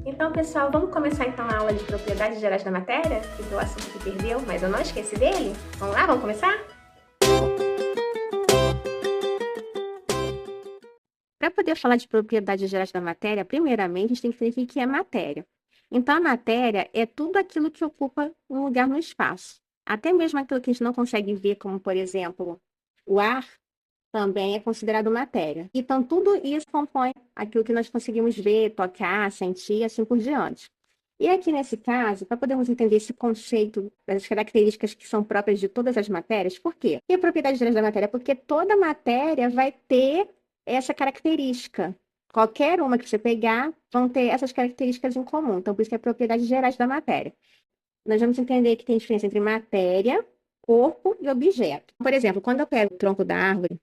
Então, pessoal, vamos começar então a aula de propriedades gerais da matéria, que foi o assunto que perdeu, mas eu não esqueci dele. Vamos lá, vamos começar? Para poder falar de propriedades gerais da matéria, primeiramente a gente tem que entender o que é matéria. Então, a matéria é tudo aquilo que ocupa um lugar no espaço. Até mesmo aquilo que a gente não consegue ver, como, por exemplo, o ar, também é considerado matéria. Então, tudo isso compõe aquilo que nós conseguimos ver, tocar, sentir, assim por diante. E aqui nesse caso, para podermos entender esse conceito das características que são próprias de todas as matérias, por quê? E a propriedade gerais da matéria? Porque toda matéria vai ter essa característica. Qualquer uma que você pegar, vão ter essas características em comum. Então, por isso que é propriedades gerais da matéria. Nós vamos entender que tem diferença entre matéria, corpo e objeto. Por exemplo, quando eu pego o tronco da árvore,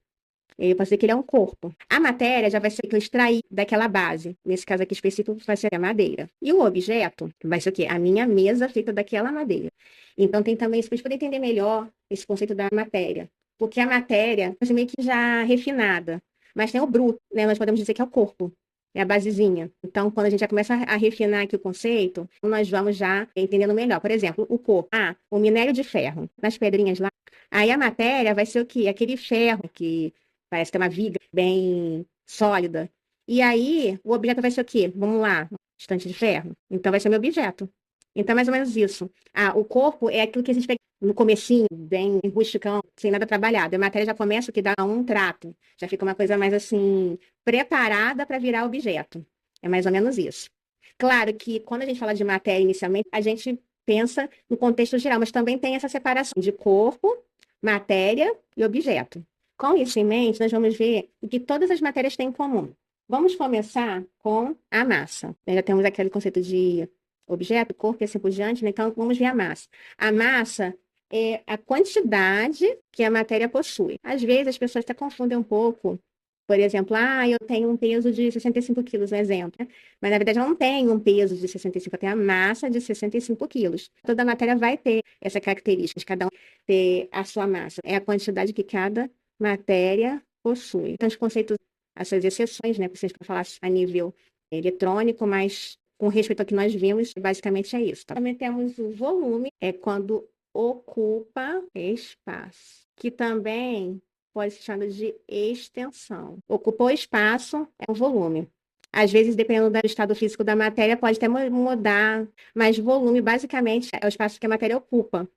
eu posso dizer que ele é um corpo. A matéria já vai ser que eu extraí daquela base. Nesse caso aqui específico, vai ser a madeira. E o objeto vai ser o quê? A minha mesa feita daquela madeira. Então, tem também isso para a gente poder entender melhor esse conceito da matéria. Porque a matéria é meio que já refinada. Mas tem o bruto, né? Nós podemos dizer que é o corpo. É a basezinha. Então, quando a gente já começa a refinar aqui o conceito, nós vamos já entendendo melhor. Por exemplo, o corpo. Ah, o minério de ferro. Nas pedrinhas lá. Aí a matéria vai ser o quê? Aquele ferro que parece ter uma viga bem sólida. E aí, o objeto vai ser o quê? Vamos lá, estante de ferro. Então, vai ser meu objeto. Então, é mais ou menos isso. Ah, o corpo é aquilo que a gente pega no comecinho, bem rusticão, sem nada trabalhado. A matéria já começa o que dá um trato. Já fica uma coisa mais assim, preparada para virar objeto. É mais ou menos isso. Claro que quando a gente fala de matéria inicialmente, a gente pensa no contexto geral, mas também tem essa separação de corpo, matéria e objeto. Com isso em mente, nós vamos ver o que todas as matérias têm em comum. Vamos começar com a massa. Já temos aquele conceito de objeto, corpo e assim por diante, né? Então, vamos ver a massa. A massa é a quantidade que a matéria possui. Às vezes, as pessoas até confundem um pouco. Por exemplo, eu tenho um peso de 65 quilos, um exemplo, né? Mas, na verdade, eu não tenho um peso de 65, eu tenho a massa de 65 quilos. Toda matéria vai ter essa característica, cada um ter a sua massa. É a quantidade que cada matéria possui. Então, os conceitos, essas exceções, né, vocês para falar a nível eletrônico, mas com respeito ao que nós vimos, basicamente é isso. Tá? Também temos o volume, é quando ocupa espaço, que também pode ser chamado de extensão. Ocupou espaço é o volume. Às vezes, dependendo do estado físico da matéria, pode até mudar, mas volume, basicamente, é o espaço que a matéria ocupa.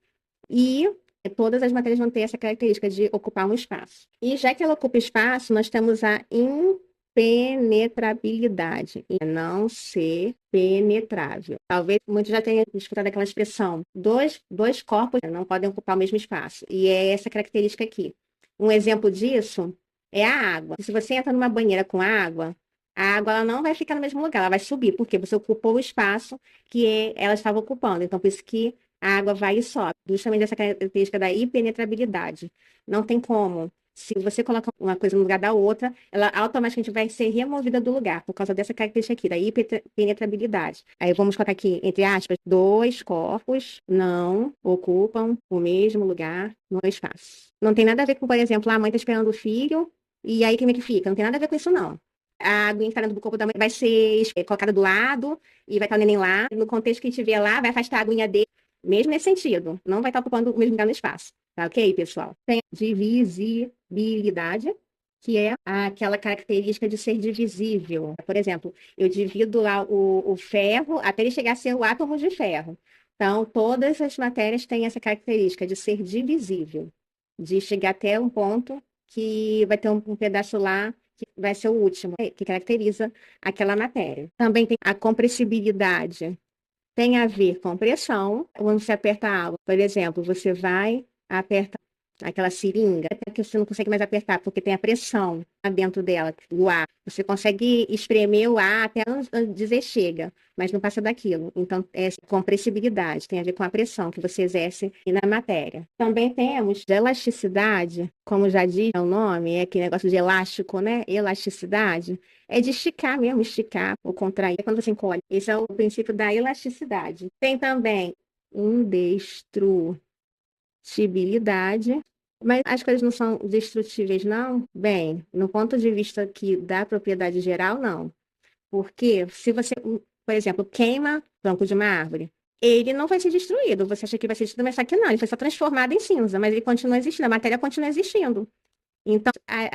E todas as matérias vão ter essa característica de ocupar um espaço. E já que ela ocupa espaço, nós temos a impenetrabilidade, e não ser penetrável. Talvez muitos já tenham escutado aquela expressão: dois corpos não podem ocupar o mesmo espaço. E é essa característica aqui. Um exemplo disso é a água. Se você entra numa banheira com água, a água ela não vai ficar no mesmo lugar, ela vai subir, porque você ocupou o espaço que ela estava ocupando. Então, por isso que a água vai e sobe, justamente essa característica da impenetrabilidade. Não tem como. Se você coloca uma coisa no lugar da outra, ela automaticamente vai ser removida do lugar, por causa dessa característica aqui, da impenetrabilidade. Aí vamos colocar aqui, entre aspas, dois corpos não ocupam o mesmo lugar no espaço. Não tem nada a ver com, por exemplo, a mãe está esperando o filho, e aí como é que fica? Não tem nada a ver com isso, não. A aguinha que está dentro do corpo da mãe vai ser colocada do lado e vai estar o neném lá. No contexto que estiver lá, vai afastar a aguinha dele. Mesmo nesse sentido, não vai estar ocupando o mesmo lugar no espaço. Tá ok, pessoal? Tem divisibilidade, que é aquela característica de ser divisível. Por exemplo, eu divido lá o ferro até ele chegar a ser o átomo de ferro. Então, todas as matérias têm essa característica de ser divisível, de chegar até um ponto que vai ter um pedaço lá que vai ser o último, que caracteriza aquela matéria. Também tem a compressibilidade, tem a ver com pressão. Quando você aperta a água, por exemplo, você vai apertar aquela seringa, até que você não consegue mais apertar, porque tem a pressão dentro dela, o ar. Você consegue espremer o ar até dizer chega, mas não passa daquilo. Então, é compressibilidade, tem a ver com a pressão que você exerce na matéria. Também temos elasticidade, como já diz o nome, é aquele negócio de elástico, né? Elasticidade. É de esticar mesmo, esticar ou contrair quando você encolhe. Esse é o princípio da elasticidade. Tem também indestrutibilidade, mas as coisas não são destrutíveis, não? Bem, no ponto de vista aqui da propriedade geral, não. Porque se você Por exemplo, queima tronco de uma árvore. Ele não vai ser destruído. Você acha que vai ser destruído, mas só que não. Ele foi só transformado em cinza, mas ele continua existindo. A matéria continua existindo. Então,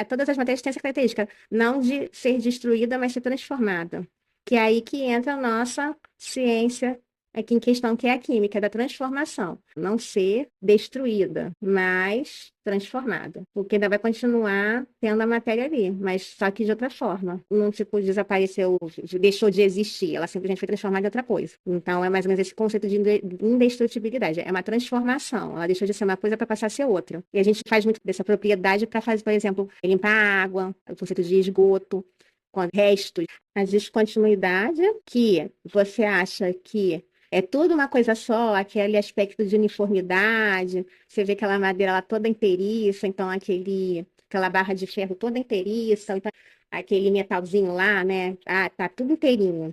todas as matérias têm essa característica, não de ser destruída, mas ser transformada. Que é aí que entra a nossa ciência aqui em questão, que é a química da transformação. Não ser destruída, mas transformada. Porque ainda vai continuar tendo a matéria ali, mas só que de outra forma. Não, tipo, desapareceu, deixou de existir. Ela simplesmente foi transformada em outra coisa. Então, é mais ou menos esse conceito de indestrutibilidade. É uma transformação. Ela deixou de ser uma coisa para passar a ser outra. E a gente faz muito dessa propriedade para fazer, por exemplo, limpar a água, o conceito de esgoto, com restos, a descontinuidade, que você acha que é tudo uma coisa só, aquele aspecto de uniformidade, você vê aquela madeira lá toda inteiriça, então aquela barra de ferro toda inteiriça, então, aquele metalzinho lá, né? Ah, tá tudo inteirinho.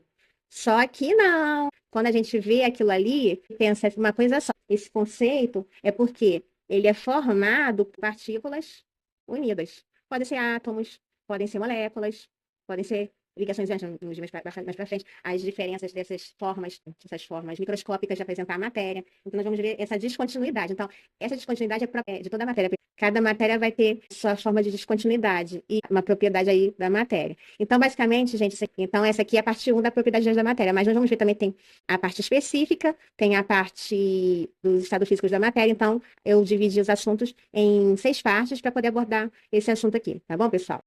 Só que não. Quando a gente vê aquilo ali, pensa uma coisa só. Esse conceito é porque ele é formado por partículas unidas. Podem ser átomos, podem ser moléculas, podem ser ligações nos mais para frente, as diferenças essas formas microscópicas de apresentar a matéria. Então, nós vamos ver essa descontinuidade. Então, essa descontinuidade é de toda a matéria. Cada matéria vai ter sua forma de descontinuidade e uma propriedade aí da matéria. Então, basicamente, gente, então essa aqui é a parte 1 da propriedade da matéria, mas nós vamos ver também tem a parte específica, tem a parte dos estados físicos da matéria. Então, eu dividi os assuntos em 6 partes para poder abordar esse assunto aqui, tá bom, pessoal?